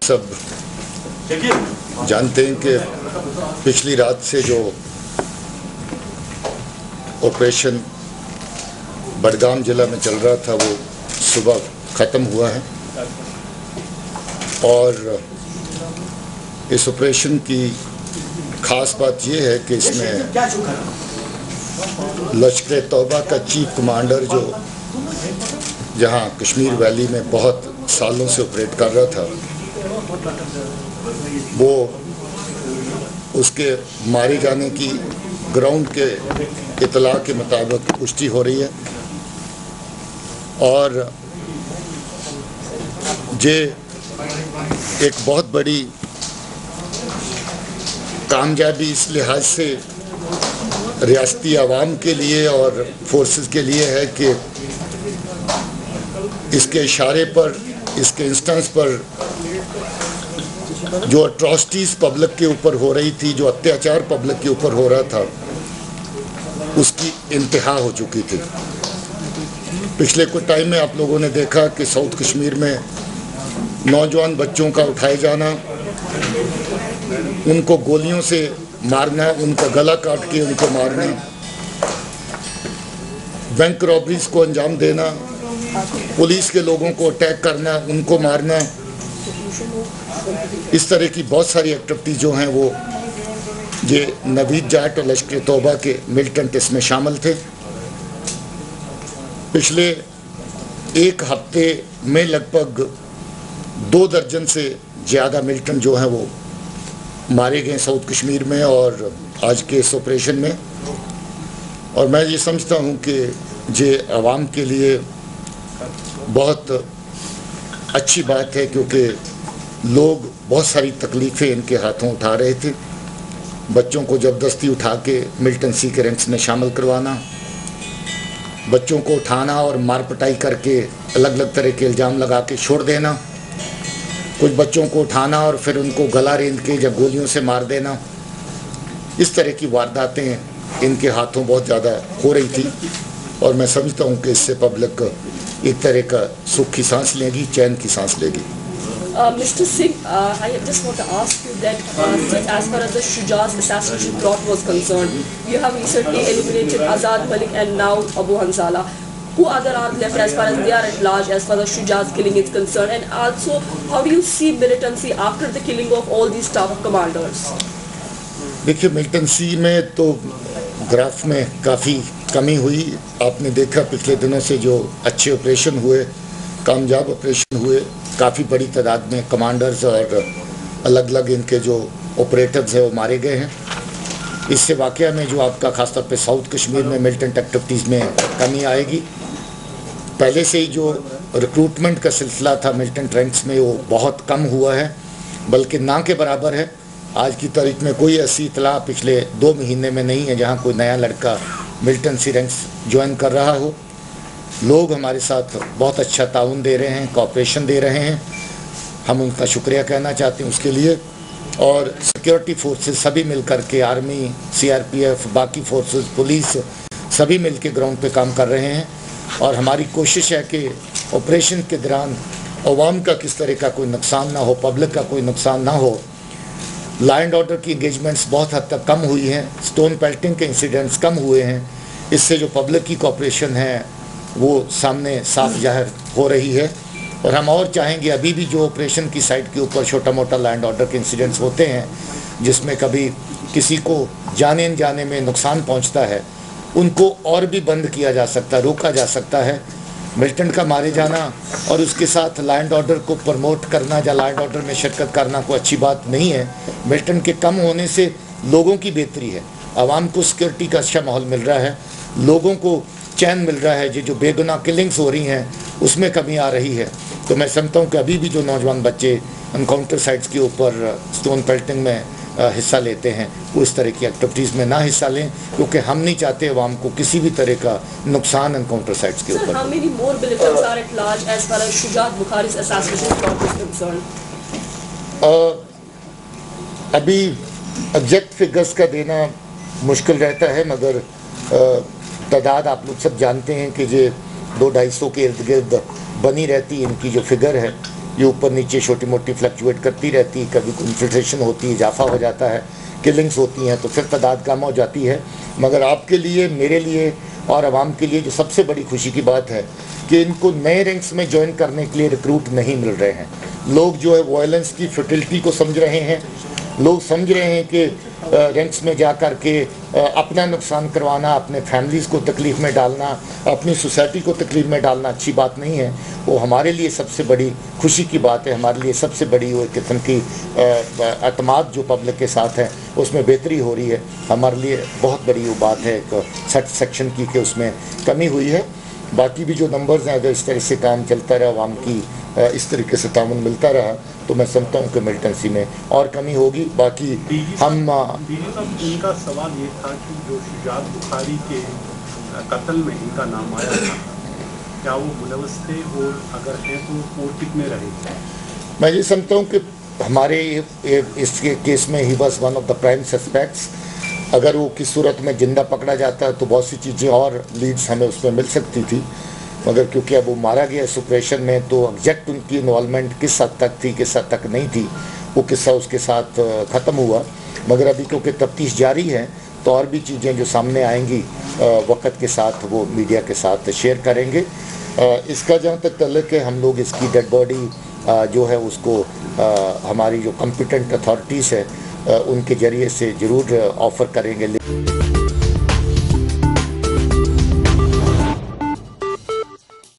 सब जानते हैं कि पिछली रात से जो ऑपरेशन बडगाम जिला में चल रहा था वो सुबह ख़त्म हुआ है और इस ऑपरेशन की ख़ास बात ये है कि इसमें लश्कर-ए-तौबा का चीफ कमांडर जो जहां कश्मीर वैली में बहुत सालों से ऑपरेट कर रहा था वो उसके मारे जाने की ग्राउंड के इतला के मुताबिक पुष्टि हो रही है और ये एक बहुत बड़ी कामयाबी इस लिहाज से रियासती आवाम के लिए और फोर्सेस के लिए है कि इसके इशारे पर, इसके इंस्टेंस पर जो अट्रॉसिटीज़ पब्लिक के ऊपर हो रही थी, जो अत्याचार पब्लिक के ऊपर हो रहा था, उसकी इंतहा हो चुकी थी। पिछले कुछ टाइम में आप लोगों ने देखा कि साउथ कश्मीर में नौजवान बच्चों का उठाए जाना, उनको गोलियों से मारना, उनका गला काट के उनको मारना, बैंक रॉबरीज को अंजाम देना, पुलिस के लोगों को अटैक करना, उनको मारना, इस तरह की बहुत सारी एक्टिविटी जो हैं वो ये नवीद जाट और लश्कर-ए-तौबा के मिलिटेंट इसमें शामिल थे। पिछले एक हफ्ते में लगभग 2 दर्जन से ज़्यादा मिलिटेंट जो हैं वो मारे गए साउथ कश्मीर में और आज के इस ऑपरेशन में। और मैं ये समझता हूँ कि ये आवाम के लिए बहुत अच्छी बात है क्योंकि लोग बहुत सारी तकलीफ़ें इनके हाथों उठा रहे थे। बच्चों को ज़बरदस्ती उठा के मिलिटेंसी के रैंक्स में शामिल करवाना, बच्चों को उठाना और मार पिटाई करके अलग अलग तरह के इल्ज़ाम लगा के छोड़ देना, कुछ बच्चों को उठाना और फिर उनको गला रेंद के या गोलियों से मार देना, इस तरह की वारदातें इनके हाथों बहुत ज़्यादा हो रही थी। और मैं समझता हूँ कि इससे पब्लिक एक तरह का सुख की सांस लेगी, चैन की सांस लेगी। Mr. Singh, I just want to ask you that as far as the Shujaz assassination plot was concerned, you have recently eliminated Azad Malik and now Abu Hanzala. Who other are left as far as they are at large as far as Shujaz killing is concerned? And also, how do you see militancy after the killing of all these staff commanders? देखिए, militancy में तो graph में काफ़ी कमी हुई। आपने देखा पिछले दिनों से जो अच्छे ऑपरेशन हुए, कामयाब ऑपरेशन हुए, काफ़ी बड़ी तादाद में कमांडर्स और अलग अलग इनके जो ऑपरेटर्स हैं वो मारे गए हैं। इससे वाक़या में जो आपका ख़ासतौर पे साउथ कश्मीर में मिलिटेंट एक्टिविटीज़ में कमी आएगी। पहले से ही जो रिक्रूटमेंट का सिलसिला था मिलिटेंट रैंक्स में वो बहुत कम हुआ है, बल्कि ना के बराबर है। आज की तारीख में कोई ऐसी इतला पिछले 2 महीने में नहीं है जहाँ कोई नया लड़का मिलिटेंसी रैंक्स ज्वाइन कर रहा हो। लोग हमारे साथ बहुत अच्छा ताउन दे रहे हैं, कोऑपरेशन दे रहे हैं, हम उनका शुक्रिया कहना चाहते हैं उसके लिए। और सिक्योरिटी फोर्सेस सभी मिलकर के, आर्मी, सीआरपीएफ, बाकी फोर्सेस, पुलिस सभी मिल के ग्राउंड पे काम कर रहे हैं। और हमारी कोशिश है कि ऑपरेशन के दौरान अवाम का किस तरह का कोई नुकसान ना हो, पब्लिक का कोई नुकसान ना हो। लॉ एंड ऑर्डर की इंगेजमेंट्स बहुत हद तक कम हुई हैं, स्टोन पेल्टिंग के इंसिडेंट्स कम हुए हैं। इससे जो पब्लिक की कोऑपरेशन है वो सामने साफ जाहिर हो रही है। और हम और चाहेंगे, अभी भी जो ऑपरेशन की साइट के ऊपर छोटा मोटा लॉ एंड ऑर्डर के इंसिडेंट्स होते हैं जिसमें कभी किसी को जाने अनजाने में नुकसान पहुंचता है, उनको और भी बंद किया जा सकता है, रोका जा सकता है। मिलिटेंट का मारे जाना और उसके साथ लॉ एंड ऑर्डर को प्रमोट करना या लॉ एंड ऑर्डर में शिरकत करना कोई अच्छी बात नहीं है। मिलिटेंट के कम होने से लोगों की बेहतरी है, आवाम को सिक्योरिटी का अच्छा माहौल मिल रहा है, लोगों को चैन मिल रहा है। जो बेगुनाह किलिंग्स हो रही हैं उसमें कमी आ रही है। तो मैं समझता हूँ कि अभी भी जो नौजवान बच्चे एनकाउंटर साइट्स के ऊपर स्टोन पेल्टिंग में हिस्सा लेते हैं वो इस तरह की एक्टिविटीज़ में ना हिस्सा लें, क्योंकि हम नहीं चाहते अवाम को किसी भी तरह का नुकसान एनकाउंटर साइट्स के ऊपर। अभी एग्जैक्ट फिगर्स का देना मुश्किल रहता है, मगर तादाद आप लोग सब जानते हैं कि ये 200-250 के इर्द गिर्द बनी रहती है इनकी जो फिगर है। ये ऊपर नीचे छोटी मोटी फ्लक्चुएट करती रहती है, कभी इन्फिल्ट्रेशन होती है, इजाफा हो जाता है, किलिंग्स होती हैं, तो फिर तादाद कम हो जाती है। मगर आपके लिए, मेरे लिए और आवाम के लिए जो सबसे बड़ी खुशी की बात है कि इनको नए रैंक्स में ज्वाइन करने के लिए रिक्रूट नहीं मिल रहे हैं। लोग जो है वायलेंस की फर्टिलिटी को समझ रहे हैं, लोग समझ रहे हैं कि रैंक्स में जा कर के अपना नुकसान करवाना, अपने फैमिलीज़ को तकलीफ़ में डालना, अपनी सोसाइटी को तकलीफ़ में डालना अच्छी बात नहीं है। वो हमारे लिए सबसे बड़ी खुशी की बात है, हमारे लिए सबसे बड़ी वो किस्म की अतमाद जो पब्लिक के साथ है उसमें बेहतरी हो रही है। हमारे लिए बहुत बड़ी वो बात है एक सेक्शन की कि उसमें कमी हुई है। बाकी भी जो नंबर्स हैं, अगर इस तरह से काम चलता रहा, आवाम की इस तरीके से तामुन मिलता रहा, तो मैं समझता हूँ कि मिलिटेंसी में और कमी होगी। बाकी हम इनका सवाल ये था कि जो शुजात बुखारी के कत्ल में इनका नाम आया था, क्या वो मुलव्वस थे, और अगर हैं तो और कितने रहे? मैं ये समझता हूँ कि हमारे इस केस में he was one of the prime suspects. अगर वो किस सूरत में जिंदा पकड़ा जाता है तो बहुत सी चीज़ें और लीड्स हमें उसमें मिल सकती थी, मगर क्योंकि अब वो मारा गया इस ऑपरेशन में, तो एग्जैक्ट उनकी इन्वॉल्वमेंट किस हद तक थी, किस हद तक नहीं थी, वो किस्सा उसके साथ ख़त्म हुआ। मगर अभी क्योंकि तफ्तीश जारी है तो और भी चीज़ें जो सामने आएंगी वक्त के साथ वो मीडिया के साथ शेयर करेंगे। इसका जहाँ तक तल्लुक़ है, हम लोग इसकी डेड बॉडी जो है उसको हमारी जो कॉम्पिटेंट अथॉरिटीज़ है उनके ज़रिए से ज़रूर ऑफ़र करेंगे।